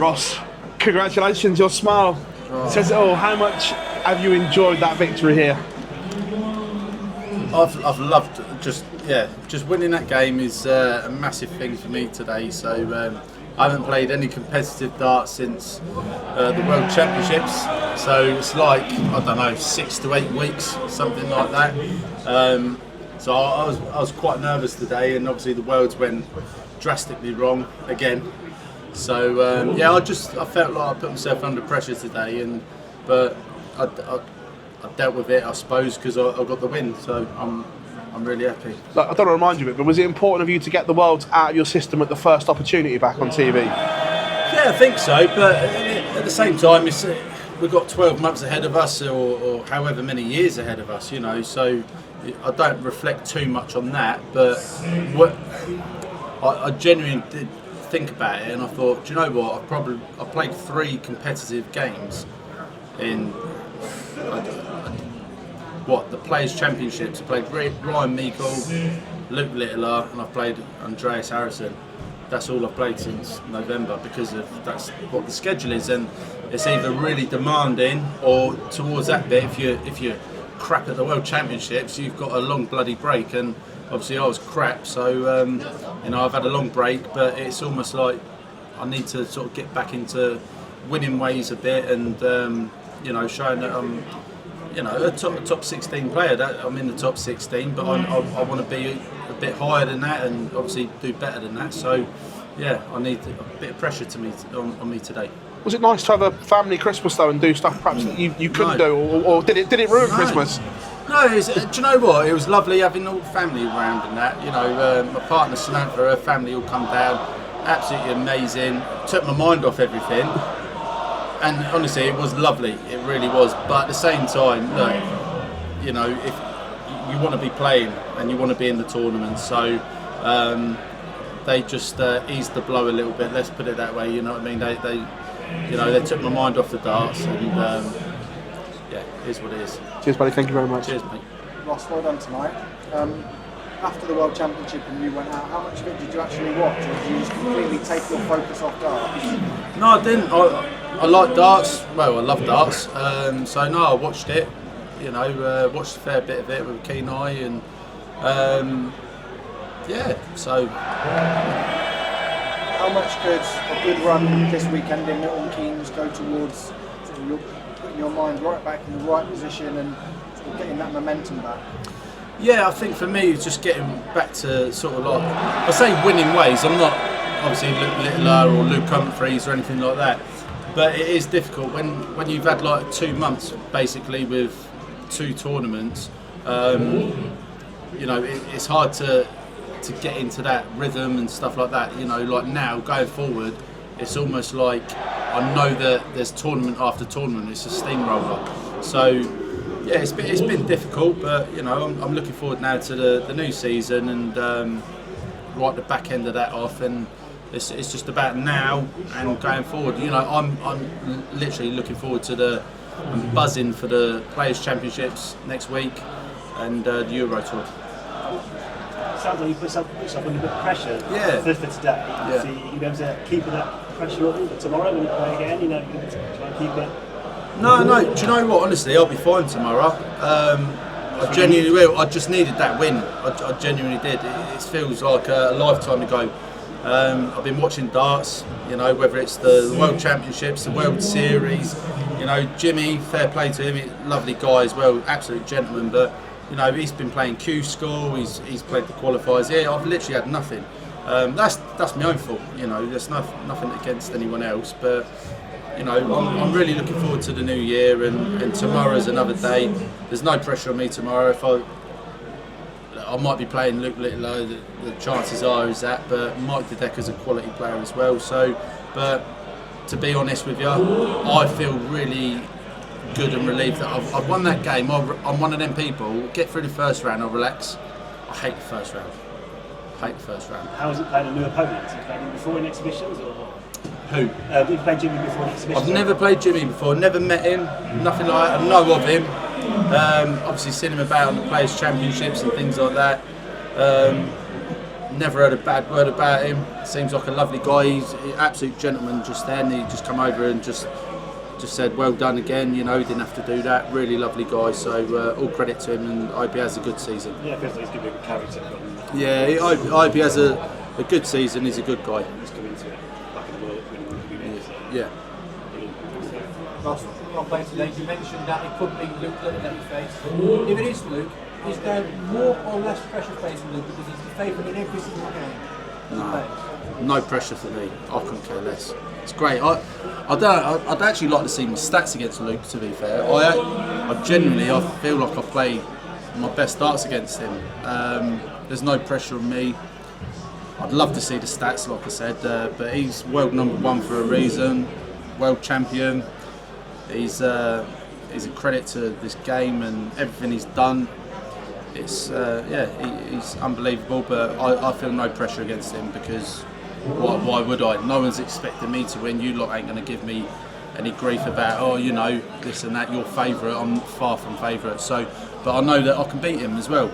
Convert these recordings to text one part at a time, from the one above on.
Ross, congratulations, your smile says it all. How much have you enjoyed that victory here? I've loved just winning that game is a massive thing for me today. So I haven't played any competitive darts since the World Championships. So it's like, I don't know, 6 to 8 weeks, something like that. So I was quite nervous today, and obviously the Worlds went drastically wrong again. So I felt like I put myself under pressure today, but I dealt with it, I suppose, because I got the win. So I'm really happy. Look, I don't want to remind you of it, but was it important of you to get the Worlds out of your system at the first opportunity back on TV? Yeah, I think so. But at the same time, we've got 12 months ahead of us, or however many years ahead of us. So I don't reflect too much on that. But I genuinely did think about it, and I thought, do you know what? I played 3 competitive games in the Players Championships. I played Ryan Meikle, Luke Littler, and I've played Andreas Harrison. That's all I've played since November, because that's what the schedule is, and it's either really demanding or towards that bit. If you're crap at the World Championships, you've got a long bloody break, and obviously I was crap, so I've had a long break, but it's almost like I need to sort of get back into winning ways a bit, and showing that I'm a top 16 player. I'm in the top 16, but I want to be a bit higher than that, and obviously do better than that. So yeah, I need a bit of pressure on me today. Was it nice to have a family Christmas though, and do stuff perhaps that you couldn't do, or did it ruin Christmas? No, do you know what? It was lovely having all the family around and that. My partner Samantha, her family all come down, absolutely amazing. Took my mind off everything, and honestly, it was lovely. It really was. But at the same time, look, if you want to be playing and you want to be in the tournament, so they just eased the blow a little bit. Let's put it that way. You know what I mean? They took my mind off the darts, and it is what it is. Cheers, buddy. Thank you very much. Cheers, mate. Ross, well done tonight. After the World Championship and you went out, how much of it did you actually watch, or did you just completely take your focus off darts? No, I didn't. I like darts. Well, I love darts. So no, I watched it. Watched a fair bit of it with a keen eye, and So. How much could a good run this weekend in Milton Keynes go towards putting your mind right back in the right position and sort of getting that momentum back? Yeah, I think for me it's just getting back to sort of like, I say winning ways. I'm not obviously Luke Littler or Luke Humphreys or anything like that, but it is difficult when you've had like 2 months basically with 2 tournaments. It's hard to get into that rhythm and stuff like that. Like now going forward, it's almost like I know that there's tournament after tournament. It's a steamroller. So yeah, it's been difficult, but I'm looking forward now to the new season, and right the back end of that off, and it's just about now and going forward. I'm literally looking forward I'm buzzing for the Players Championships next week and the Euro Tour. Sounds like you put yourself under a bit of pressure for today. Yeah. So you'll be able to keep that pressure on tomorrow when you play again. You're going to try and keep it. No. Do you know what? Honestly, I'll be fine tomorrow. I genuinely will. I just needed that win. I genuinely did. It feels like a lifetime ago. I've been watching darts. Whether it's the World Championships, the World Series. Jimmy, fair play to him. Lovely guy as well. Absolute gentleman. But he's been playing Q School. He's played the qualifiers. Yeah, I've literally had nothing. That's my own fault. There's nothing against anyone else. But I'm really looking forward to the new year, and tomorrow's another day. There's no pressure on me tomorrow. If I might be playing Luke Littler, the chances are is that. But Mike Dedecker's a quality player as well. So, but to be honest with you, I feel really good and relieved that I've won that game. I'm one of them people. Get through the first round, I'll relax. I hate the first round. How was it playing a new opponent? Have you played him before in exhibitions? Or? Who? Have you played Jimmy before in exhibitions? I've never played Jimmy before, never met him, nothing like that. I know of him. Obviously seen him about on the Players Championships and things like that. never heard a bad word about him. Seems like a lovely guy. He's an absolute gentleman just then. He just come over and just said, well done again. You know, he didn't have to do that. Really lovely guy. So all credit to him, and I hope he has a good season. Yeah, it feels like he's going to be a good character. Yeah, I hope he has a good season. He's a good guy. He's coming into it back in the world winning. Yeah. Ross, on play today, you mentioned that it could be Luke Little that you face. If it is Luke, is there more or less pressure facing Luke because he's the favourite in every single game? No pressure for me. I couldn't care less. It's great. I'd actually like to see my stats against Luke. To be fair, I genuinely feel like I play my best darts against him. There's no pressure on me. I'd love to see the stats, like I said, but he's world #1 for a reason. World champion. He's a credit to this game and everything he's done. It's he's unbelievable, but I feel no pressure against him because why would I? No one's expecting me to win. You lot ain't going to give me any grief about, oh, you know, this and that, your favourite. I'm far from favourite. So, but I know that I can beat him as well.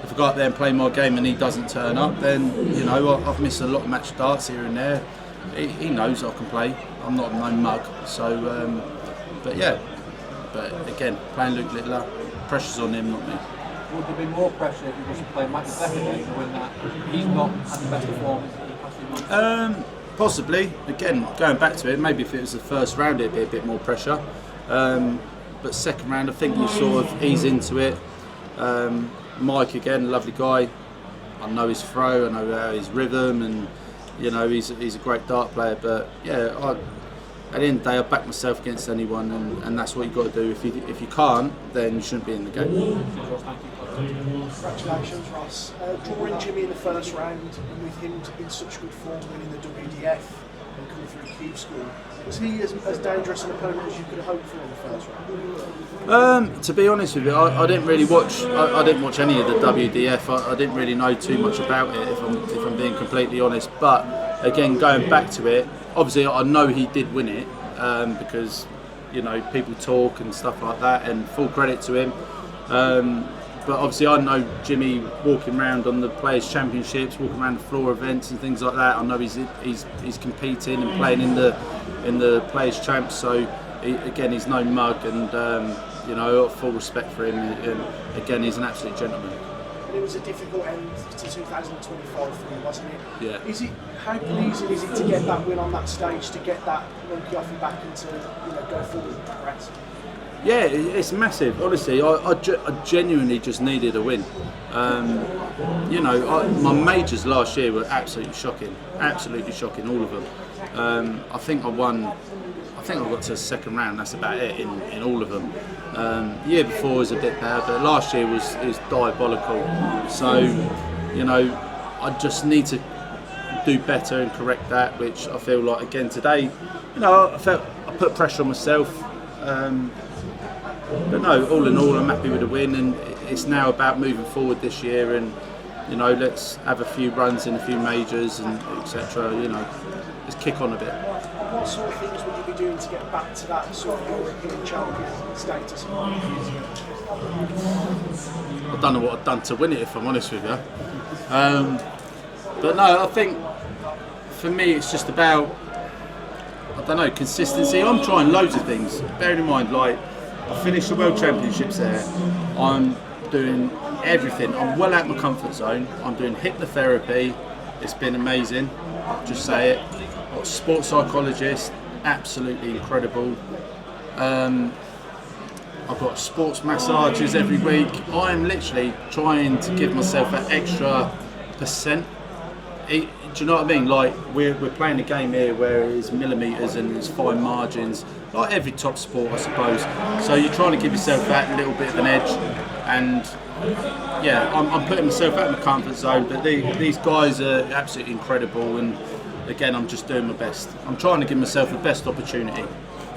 If I go out there and play my game and he doesn't turn up, then, you know, I've missed a lot of match darts here and there. He knows I can play. I'm not no mug. So, but yeah. But again, playing Luke Littler, pressure's on him, not me. Would there be more pressure if he was to play Matthew Becker again to win that? He's not had the best performance in the past few months. Possibly. Again, going back to it, maybe if it was the first round, it'd be a bit more pressure. But second round, I think you sort of ease into it. Mike again, lovely guy. I know his throw, I know his rhythm, and you know he's a great dart player. But yeah, at the end of the day, I back myself against anyone, and that's what you've got to do. If you can't, then you shouldn't be in the game. Congratulations, Ross. Drawing Jimmy in the first round, and with him in such good form winning the WDF and coming through Cube School, was he as dangerous an opponent as you could have hoped for in the first round? To be honest with you, I didn't really watch. I didn't watch any of the WDF. I didn't really know too much about it, if I'm being completely honest. But again, going back to it, obviously I know he did win it because you know people talk and stuff like that, and full credit to him. But obviously I know Jimmy walking around on the Players Championships, walking around the floor events and things like that. I know he's competing and playing in the Players Champs. So again, he's no mug, and you know, I've full respect for him. And again, he's an absolute gentleman. And it was a difficult end to 2025 for him, wasn't it? Yeah. How pleasing is it to get that win on that stage, to get that monkey off and back, and to go forward and progress? Yeah, it's massive. Honestly, I genuinely just needed a win. You know, my majors last year were absolutely shocking, all of them. I think I got to the second round. That's about it in all of them. The year before was a bit better, but last year was diabolical. So, you know, I just need to do better and correct that, which I feel like again today. You know, I put pressure on myself. But no, all in all, I'm happy with the win, and it's now about moving forward this year, and you know, let's have a few runs in a few majors and etc. You know, let's kick on a bit. What sort of things would you be doing to get back to that sort of European champion status? I don't know what I've done to win it, if I'm honest with you. But no, I think for me it's just about, I don't know, consistency. I'm trying loads of things. Bearing in mind, like, I finished the World Championships there. I'm doing everything. I'm well out of my comfort zone. I'm doing hypnotherapy. It's been amazing. Just say it. I've got a sports psychologist, absolutely incredible. I've got sports massages every week. I'm literally trying to give myself an extra percent. Do you know what I mean? Like, we're playing a game here where it's millimetres and it's fine margins, like every top sport, I suppose. So you're trying to give yourself that little bit of an edge, and yeah, I'm putting myself out of my comfort zone. But these guys are absolutely incredible, and again, I'm just doing my best. I'm trying to give myself the best opportunity.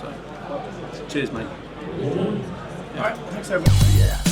So, cheers, mate. All right, thanks everyone.